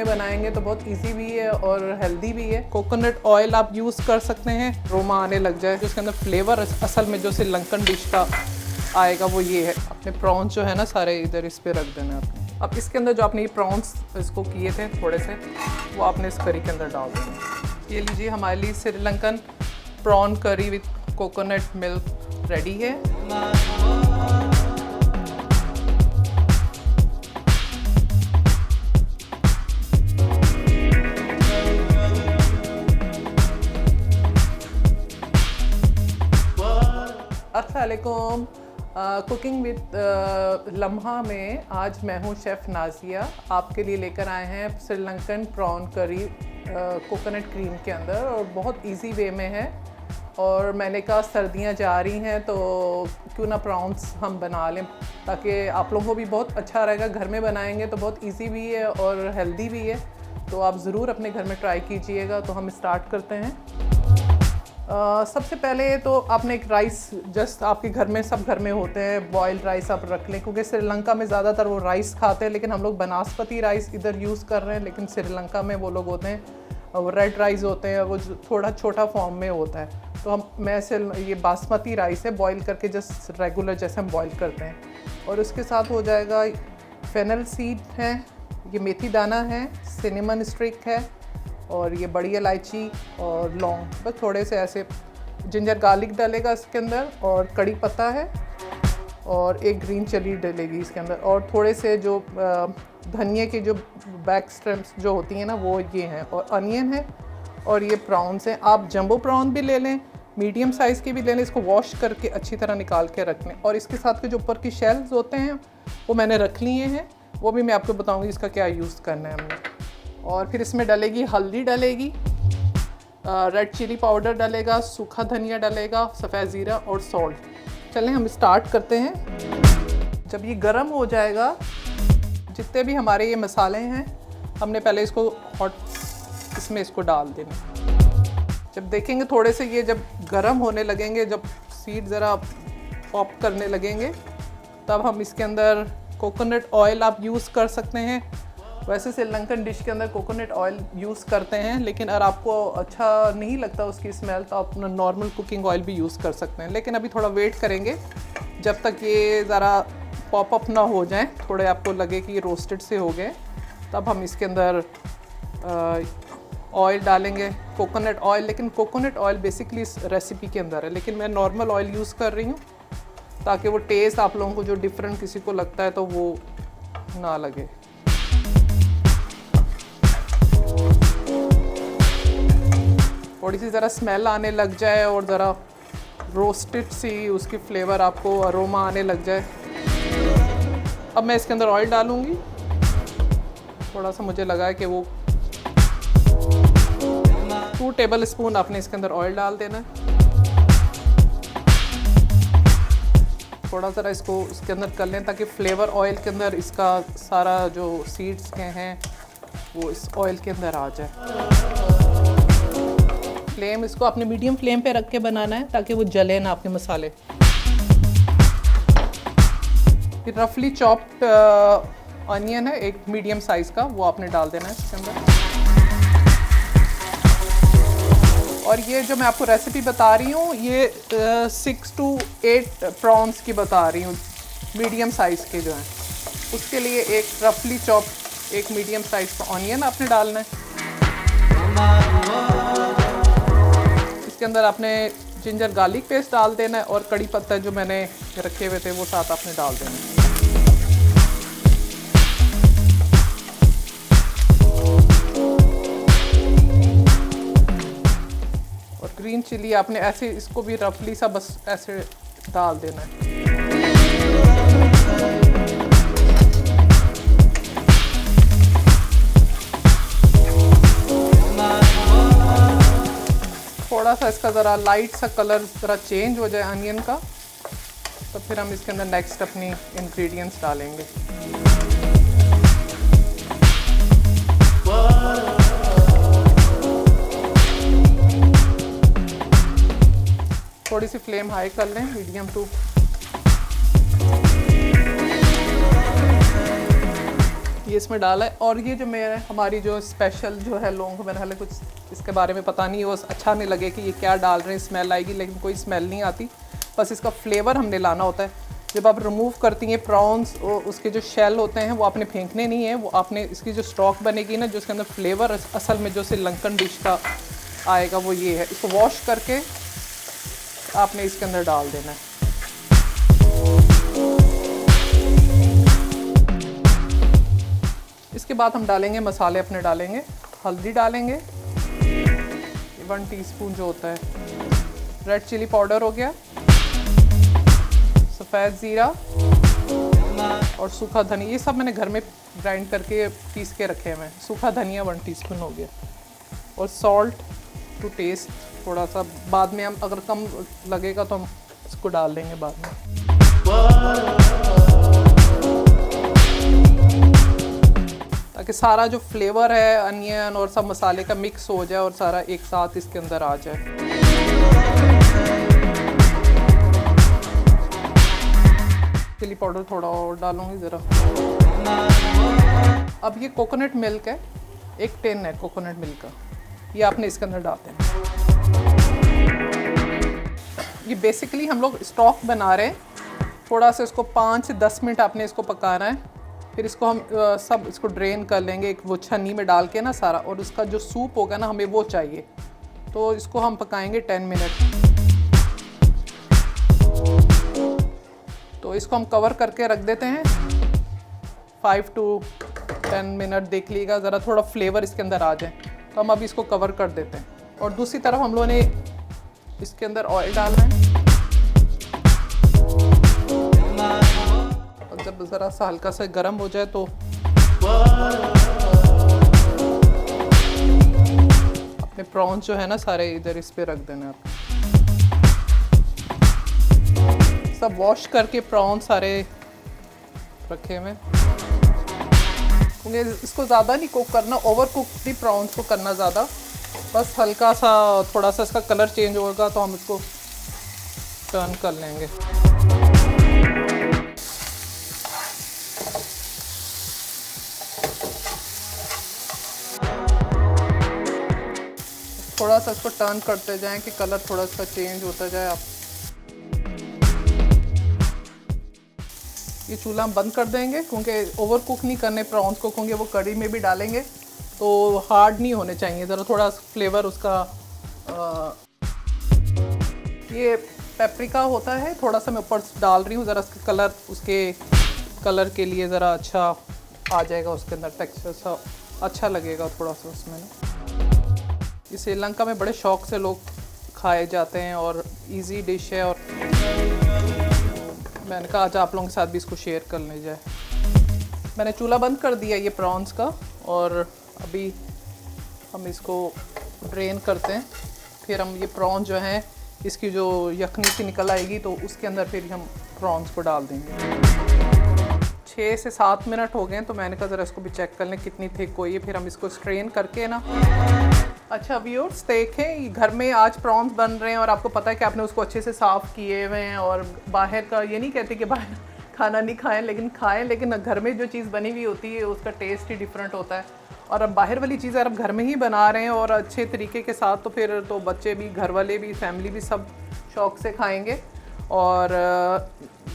में बनाएंगे तो बहुत इजी भी है और हेल्दी भी है। कोकोनट ऑयल आप यूज़ कर सकते हैं, अरोमा आने लग जाए। जो इसके अंदर फ्लेवर असल में जो श्रीलंकन डिश का आएगा वो ये है। अपने प्रॉन्स जो है ना सारे इधर इस पे रख देना आपने। अब इसके अंदर जो आपने ये प्रॉन्स इसको किए थे थोड़े से, वो आपने इस करी के अंदर डाल देना। ये लीजिए, हमारे लिए श्रीलंकन प्रॉन करी विद कोकोनट मिल्क रेडी है। अस्सलामुअलैकुम। कुकिंग विद लम्हा में आज मैं हूँ शेफ़ नाज़िया। आपके लिए लेकर आए हैं श्रीलंकन प्रॉन करी कोकोनट क्रीम के अंदर, और बहुत इजी वे में है। और मैंने कहा सर्दियाँ जा रही हैं तो क्यों ना प्रॉन्स हम बना लें, ताकि आप लोगों को भी बहुत अच्छा रहेगा। घर में बनाएंगे तो बहुत इजी भी है और हेल्दी भी है, तो आप ज़रूर अपने घर में ट्राई कीजिएगा। तो हम स्टार्ट करते हैं। सबसे पहले तो आपने एक राइस, जस्ट आपके घर में सब घर में होते हैं, बॉइल्ड राइस आप रख लें, क्योंकि श्रीलंका में ज़्यादातर वो राइस खाते हैं, लेकिन हम लोग बनास्पति राइस इधर यूज़ कर रहे हैं। लेकिन श्रीलंका में वो लोग होते हैं, वो रेड राइस होते हैं, वो थोड़ा छोटा फॉर्म में होता है। तो ये बासमती राइस है, बॉईल करके जस्ट रेगुलर जैसे हम बॉईल करते हैं। और उसके साथ हो जाएगा फेनल सीड है, ये मेथी दाना है, सिनेमन स्टिक है, और ये बड़ी इलायची और लौंग, बस थोड़े से ऐसे। जिंजर गार्लिक डालेगा इसके अंदर, और कड़ी पत्ता है, और एक ग्रीन चिली डलेगी इसके अंदर, और थोड़े से जो धनिया की जो बैक स्टेम्स जो होती हैं ना, वो ये हैं, और अनियन है, और ये प्रॉन्स हैं। आप जंबो प्रॉन भी ले लें, मीडियम साइज़ के भी ले लें। इसको वॉश करके अच्छी तरह निकाल के रख लें। और इसके साथ के जो ऊपर की शेल्स होते हैं वो मैंने रख लिए हैं, वो भी मैं आपको बताऊँगी इसका क्या यूज़ करना है हमने। और फिर इसमें डलेगी हल्दी, डलेगी रेड चिली पाउडर डलेगा, सूखा धनिया डलेगा, सफ़ेद ज़ीरा और सॉल्ट। चलें हम स्टार्ट करते हैं। जब ये गर्म हो जाएगा, जितने भी हमारे ये मसाले हैं, हमने पहले इसको इसमें इसको डाल देना। जब देखेंगे थोड़े से ये जब गर्म होने लगेंगे, जब सीड ज़रा पॉप करने लगेंगे, तब हम इसके अंदर कोकोनट ऑयल आप यूज़ कर सकते हैं। वैसे श्रीलंकन डिश के अंदर कोकोनट ऑयल यूज़ करते हैं, लेकिन अगर आपको अच्छा नहीं लगता उसकी स्मेल, तो आप नॉर्मल कुकिंग ऑयल भी यूज़ कर सकते हैं। लेकिन अभी थोड़ा वेट करेंगे जब तक ये ज़रा पॉप अप ना हो जाए, थोड़े आपको लगे कि ये रोस्टेड से हो गए, तब हम इसके अंदर ऑयल डालेंगे, कोकोनट ऑयल। लेकिन कोकोनट ऑयल बेसिकली इस रेसिपी के अंदर है, लेकिन मैं नॉर्मल ऑयल यूज़ कर रही हूँ, ताकि वो टेस्ट आप लोगों को जो डिफरेंट किसी को लगता है तो वो ना लगे। थोड़ी सी ज़रा स्मेल आने लग जाए और ज़रा रोस्टेड सी उसकी फ्लेवर, आपको अरोमा आने लग जाए। अब मैं इसके अंदर ऑयल डालूँगी। थोड़ा सा मुझे लगा है कि वो 2 टेबल स्पून आपने इसके अंदर ऑयल डाल देना है। थोड़ा ज़रा इसको इसके अंदर कर लें, ताकि फ्लेवर ऑयल के अंदर इसका सारा जो सीड्स के हैं वो इस ऑयल के अंदर आ जाए। फ्लेम इसको अपने मीडियम फ्लेम पे रख के बनाना है, ताकि वो जले ना आपके मसाले। फिर रफली चॉप्ड अनियन है, एक मीडियम साइज़ का, वो आपने डाल देना है इसके अंदर। और ये जो मैं आपको रेसिपी बता रही हूँ, ये 6 to 8 प्रॉन्स की बता रही हूँ, मीडियम साइज़ के जो हैं। उसके लिए एक रफली चॉप्ड एक मीडियम साइज़ का ऑनियन आपने डालना है। इसके अंदर आपने जिंजर गार्लिक पेस्ट डाल देना है, और कड़ी पत्ता जो मैंने रखे हुए थे वो साथ आपने डाल देना है। और ग्रीन चिली आपने ऐसे इसको भी रफली सा बस ऐसे डाल देना है। थोड़ा सा इसका ज़रा लाइट सा कलर ज़रा चेंज हो जाए अनियन का, तो फिर हम इसके अंदर नेक्स्ट अपनी इंग्रेडिएंट्स डालेंगे। थोड़ी सी फ्लेम हाई कर लें, मीडियम टू। ये इसमें डाला है। और ये जो मेरे हमारी जो स्पेशल जो है लौंग, मैंने हालांकि कुछ इसके बारे में पता नहीं, वो अच्छा नहीं लगे कि ये क्या डाल रहे हैं, स्मेल आएगी, लेकिन कोई स्मेल नहीं आती, बस इसका फ्लेवर हमने लाना होता है। जब आप रिमूव करती हैं प्रॉन्स, उसके जो शेल होते हैं वो आपने फेंकने नहीं है, वो आपने इसकी जो स्टॉक बनेगी ना, जो इसके अंदर फ्लेवर असल में जो श्रीलंकन डिश का आएगा वो ये है। इसको वॉश करके आपने इसके अंदर डाल देना है। इसके बाद हम डालेंगे मसाले, अपने डालेंगे हल्दी डालेंगे 1 टीस्पून जो होता है, रेड चिली पाउडर हो गया, सफ़ेद ज़ीरा और सूखा धनिया, ये सब मैंने घर में ग्राइंड करके पीस के रखे हुए हैं। सूखा धनिया 1 टीस्पून हो गया, और सॉल्ट टू टेस्ट, थोड़ा सा बाद में हम अगर कम लगेगा तो हम इसको डाल देंगे बाद में। ताकि सारा जो फ्लेवर है अनियन और सब मसाले का मिक्स हो जाए और सारा एक साथ इसके अंदर आ जाए। चिली पाउडर थोड़ा और डालूंगी ज़रा। अब ये कोकोनट मिल्क है, 1 टिन है कोकोनट मिल्क का, ये आपने इसके अंदर डाल देना। ये बेसिकली हम लोग स्टॉक बना रहे हैं, थोड़ा सा इसको 5 से 10 मिनट आपने इसको पकाना है। फिर इसको हम सब इसको ड्रेन कर लेंगे एक वो छन्नी में डाल के ना सारा, और उसका जो सूप होगा ना हमें वो चाहिए, तो इसको हम पकाएंगे 10 मिनट। तो इसको हम कवर करके रख देते हैं 5 to 10 मिनट, देख लीजिएगा ज़रा थोड़ा फ्लेवर इसके अंदर आ जाए, तो हम अभी इसको कवर कर देते हैं। और दूसरी तरफ हम लोगों ने इसके अंदर ऑयल डालना है, और जब ज़रा सा हल्का सा गर्म हो जाए तो अपने प्रॉन्स जो है ना सारे इधर इस पे रख देना आप। सब वॉश करके प्रॉन्स सारे रखे हुए, क्योंकि इसको ज़्यादा नहीं कुक करना, ओवर कुक भी प्रॉन्स को करना ज़्यादा, बस हल्का सा थोड़ा सा इसका कलर चेंज होगा तो हम इसको टर्न कर लेंगे। थोड़ा सा इसको टर्न करते जाएं कि कलर थोड़ा सा चेंज होता जाए। आप ये चूल्हा हम बंद कर देंगे, क्योंकि ओवर कुक नहीं करने प्रॉन्स को, क्योंकि वो कढ़ी में भी डालेंगे तो हार्ड नहीं होने चाहिए, ज़रा थोड़ा फ्लेवर उसका। ये पेपरिका होता है, थोड़ा सा मैं ऊपर डाल रही हूँ, ज़रा इसका कलर, उसके कलर के लिए ज़रा अच्छा आ जाएगा उसके अंदर, टेक्सचर सा अच्छा लगेगा थोड़ा सा उसमें। ये श्रीलंका में बड़े शौक़ से लोग खाए जाते हैं और इजी डिश है, और मैंने कहा आज आप लोगों के साथ भी इसको शेयर कर ले जाए। मैंने चूल्हा बंद कर दिया ये प्रॉन्स का, और अभी हम इसको ड्रेन करते हैं। फिर हम ये प्रॉन्स जो हैं इसकी जो यखनी सी निकल आएगी तो उसके अंदर फिर हम प्रॉन्स को डाल देंगे। 6 से 7 मिनट हो गए, तो मैंने कहा ज़रा इसको भी चेक कर लें कितनी थिक हुई है, फिर हम इसको स्ट्रेन करके ना। अच्छा व्यूअर्स देखें, घर में आज प्रॉन्स बन रहे हैं और आपको पता है कि आपने उसको अच्छे से साफ़ किए हुए हैं, और बाहर का ये नहीं कहते कि बाहर खाना नहीं खाएं, लेकिन खाएं, लेकिन घर में जो चीज़ बनी हुई होती है उसका टेस्ट ही डिफरेंट होता है। और अब बाहर वाली चीज़ अगर आप घर में ही बना रहे हैं और अच्छे तरीके के साथ, तो फिर तो बच्चे भी, घर वाले भी, फैमिली भी सब शौक़ से खाएँगे। और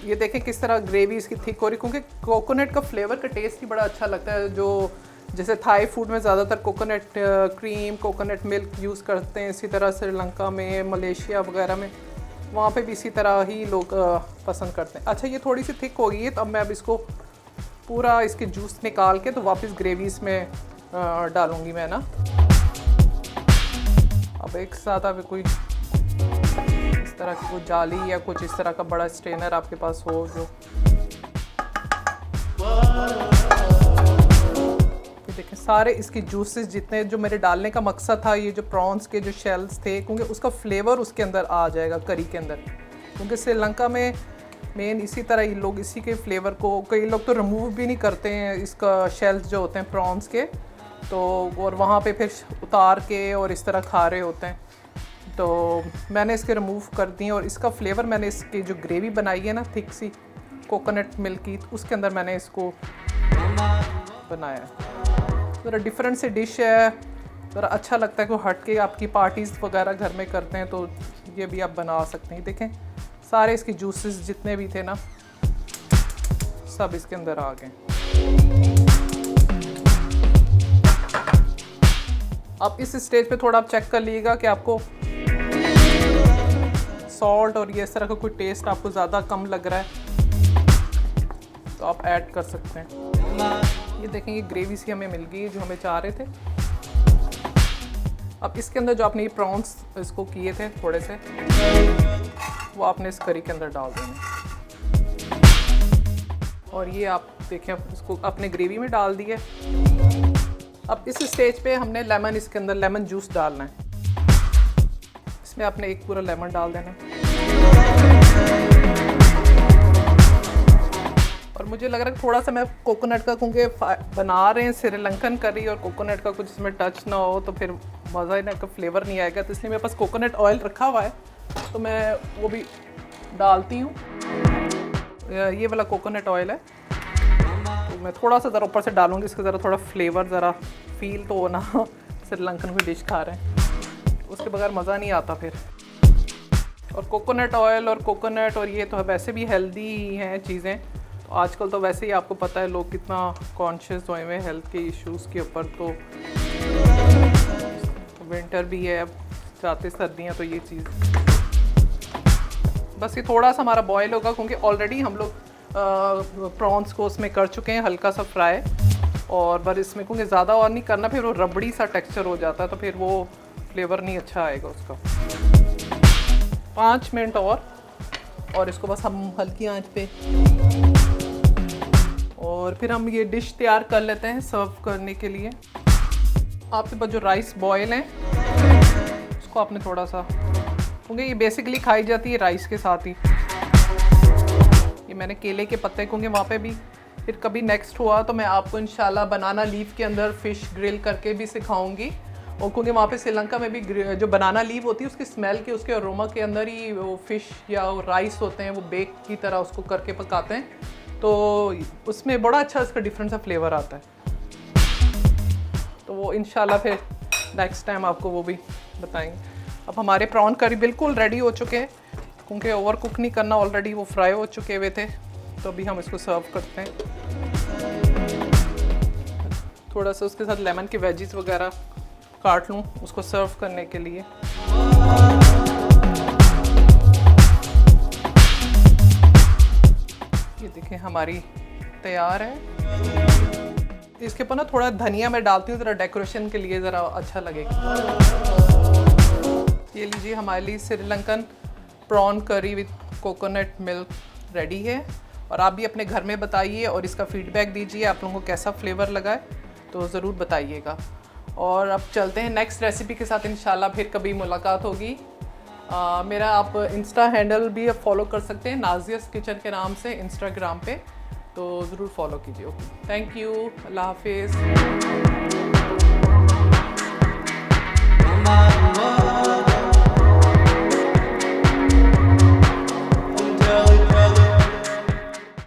ये देखें किस तरह ग्रेवी इसकी थिक हो रही, क्योंकि कोकोनट का फ्लेवर का टेस्ट ही बड़ा अच्छा लगता है। जो जैसे थाई फूड में ज़्यादातर coconut cream, coconut milk use करते हैं, इसी तरह श्रीलंका में, मलेशिया वगैरह में, वहाँ पे भी इसी तरह ही लोग पसंद करते हैं। अच्छा ये थोड़ी सी थिक हो गई है, तो अब मैं अब इसको पूरा इसके जूस निकाल के तो वापस ग्रेवी इसमें डालूँगी मैं ना। अब एक साथ अब कोई इस तरह की कोई जाली या कुछ इस तरह का बड़ा स्ट्रेनर आपके पास हो जो, देखें सारे इसके जूसेस जितने जो मेरे डालने का मकसद था, ये जो प्रॉन्स के जो शेल्स थे, क्योंकि उसका फ्लेवर उसके अंदर आ जाएगा करी के अंदर, क्योंकि श्रीलंका में मेन इसी तरह ही लोग इसी के फ्लेवर को, कई लोग तो रिमूव भी नहीं करते हैं इसका शेल्स जो होते हैं प्रॉन्स के, तो और वहाँ पे फिर उतार के और इस तरह खा रहे होते हैं। तो मैंने इसके रिमूव कर दी, और इसका फ्लेवर मैंने इसकी जो ग्रेवी बनाई है ना थिक सी कोकोनट मिल्क की, उसके अंदर मैंने इसको बनाया है। ज़रा डिफरेंट सी डिश है, ज़रा अच्छा लगता है कि हट के आपकी पार्टीज़ वगैरह घर में करते हैं तो ये भी आप बना सकते हैं। देखें सारे इसके जूसेस जितने भी थे ना सब इसके अंदर आ गए। आप इस स्टेज पे थोड़ा आप चेक कर लीजिएगा कि आपको सॉल्ट और ये इस तरह का कोई टेस्ट आपको ज़्यादा कम लग रहा है तो आप ऐड कर सकते हैं। ये देखें ये ग्रेवी सी हमें मिल गई जो हमें चाह रहे थे। अब इसके अंदर जो आपने ये प्रॉन्स इसको किए थे थोड़े से वो आपने इस करी के अंदर डाल देने और ये आप देखें इसको अपने ग्रेवी में डाल दिए। अब इस स्टेज पे हमने लेमन इसके अंदर लेमन जूस डालना है। इसमें आपने एक पूरा लेमन डाल देना और मुझे लग रहा है थोड़ा सा मैं कोकोनट का, क्योंकि बना रहे हैं श्रीलंकन करी और कोकोनट का कुछ इसमें टच ना हो तो फिर मज़ा ही ना का फ्लेवर नहीं आएगा, तो इसलिए मेरे पास कोकोनट ऑयल रखा हुआ है तो मैं वो भी डालती हूँ। ये वाला कोकोनट ऑयल है तो मैं थोड़ा सा ज़रा ऊपर से डालूँगी, इसका ज़रा थोड़ा फ्लेवर ज़रा फील तो हो ना श्रीलंकन कोई डिश खा रहे हैं उसके बगैर मज़ा नहीं आता फिर। और कोकोनट ऑयल और कोकोनट और ये तो वैसे भी हेल्दी ही हैं चीज़ें, तो आजकल तो वैसे ही आपको पता है लोग कितना कॉन्शियस हुए हैं हेल्थ के इश्यूज़ के ऊपर। तो विंटर भी है, अब जाते सर्दियाँ, तो ये चीज़ बस ये थोड़ा सा हमारा बॉयल होगा क्योंकि ऑलरेडी हम लोग प्रॉन्स को उसमें कर चुके हैं हल्का सा फ्राई, और बस इसमें क्योंकि ज़्यादा और नहीं करना फिर वो रबड़ी सा टेक्सचर हो जाता है तो फिर वो फ्लेवर नहीं अच्छा आएगा उसका। 5 मिनट और इसको बस हम हल्की आंच पे और फिर हम ये डिश तैयार कर लेते हैं सर्व करने के लिए। आपके पास जो राइस बॉयल है उसको आपने थोड़ा सा, क्योंकि ये बेसिकली खाई जाती है राइस के साथ ही। ये मैंने केले के पत्ते, क्योंकि वहाँ पे भी फिर कभी नेक्स्ट हुआ तो मैं आपको इंशाल्लाह बनाना लीफ के अंदर फ़िश ग्रिल करके भी सिखाऊंगी। और क्योंकि वहाँ पे श्रीलंका में भी जो बनाना लीफ होती है उसकी स्मेल के, उसके अरोमा के अंदर ही वो फ़िश या वो राइस होते हैं वो बेक की तरह उसको करके पकाते हैं, तो उसमें बड़ा अच्छा इसका डिफरेंट सा फ्लेवर आता है। तो वो इंशाल्लाह फिर नेक्स्ट टाइम आपको वो भी बताएंगे। अब हमारे प्रॉन करी बिल्कुल रेडी हो चुके हैं, क्योंकि ओवर कुक नहीं करना, ऑलरेडी वो फ्राई हो चुके हुए थे। तो अभी हम इसको सर्व करते हैं। थोड़ा सा उसके साथ लेमन के वेजिस वगैरह काट लूँ उसको सर्व करने के लिए। ये देखें हमारी तैयार है। इसके ऊपर ना थोड़ा धनिया मैं डालती हूँ ज़रा डेकोरेशन के लिए, ज़रा अच्छा लगेगा। ये लीजिए हमारे लिए श्रीलंकन प्रॉन करी विद कोकोनट मिल्क रेडी है। और आप भी अपने घर में बताइए और इसका फीडबैक दीजिए आप लोगों को कैसा फ्लेवर लगा है, तो ज़रूर बताइएगा। और अब चलते हैं नेक्स्ट रेसिपी के साथ, इंशाल्लाह फिर कभी मुलाकात होगी। मेरा आप इंस्टा हैंडल भी आप फॉलो कर सकते हैं, नाज़ियाज़ किचन के नाम से इंस्टाग्राम पे, तो ज़रूर फॉलो कीजिए। ओके, थैंक यू, अल्लाह हाफिज़।